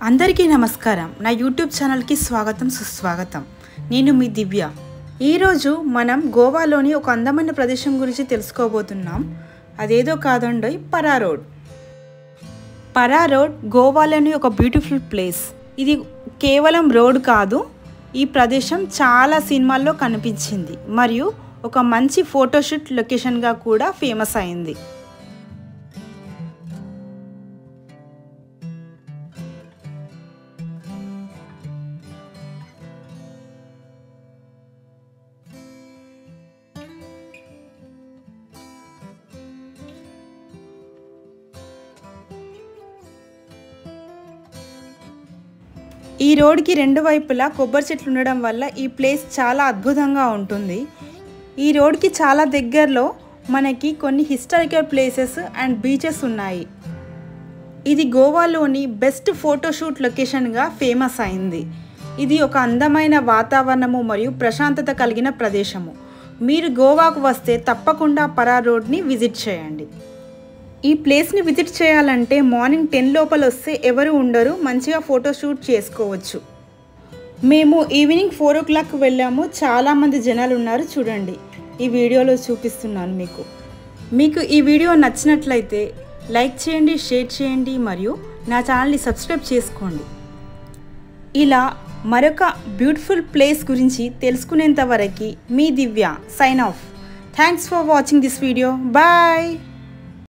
అందరికీ నమస్కారం। నా యూట్యూబ్ ఛానల్ కి స్వాగతం సుస్వాగతం। నేను మీ దివ్య। ఈ రోజు మనం గోవాలోని ఒక అందమైన ప్రదేశం గురించి తెలుసుకోబోతున్నాం। అదేదో కాదండోయ్ పరా రోడ్। పరా రోడ్ గోవాలోని ఒక బ్యూటిఫుల్ ప్లేస్। ఇది కేవలం రోడ్ కాదు, ఈ ప్రదేశం చాలా సినిమాల్లో కనిపించింది మరియు ఒక మంచి ఫోటోషూట్ లొకేషన్ గా కూడా ఫేమస్ అయింది। ఈ రోడ్ కి రెండు వైపులా కొబ్బరి చెట్లు ఉండడం వల్ల ఈ ప్లేస్ చాలా అద్భుతంగా ఉంటుంది। ఈ రోడ్ కి చాలా దగ్గరలో మనకి కొన్ని హిస్టారికల్ ప్లేసెస్ అండ్ బీచెస్ ఉన్నాయి। ఇది గోవాలోని బెస్ట్ ఫోటోషూట్ లొకేషన్ గా ఫేమస్ అయింది। ఇది ఒక అందమైన వాతావరణము మరియు ప్రశాంతత కలిగిన ప్రదేశము। మీరు గోవాకు వస్తే తప్పకుండా పరా రోడ్ ని విజిట్ చేయండి। ఈ ప్లేస్ ని విజిట్ చేయాలంటే మార్నింగ్ 10 లోపల వస్తే ఎవరు ఉండరు, మంచిగా ఫోటో షూట్ చేసుకోవచ్చు। మేము ఈవినింగ్ 4 o'clock వెళ్ళాము, చాలా మంది జనాలు ఉన్నారు చూడండి। ఈ వీడియోలో చూపిస్తున్నాను మీకు ఈ వీడియో నచ్చినట్లయితే లైక్ చేయండి, షేర్ చేయండి మరియు నా ఛానల్ని సబ్స్క్రైబ్ చేసుకోండి। ఇలా మరొక బ్యూటిఫుల్ ప్లేస్ గురించి తెలుసుకునేంత వరకు మీ Divya sign off. Thanks for watching this video. Bye.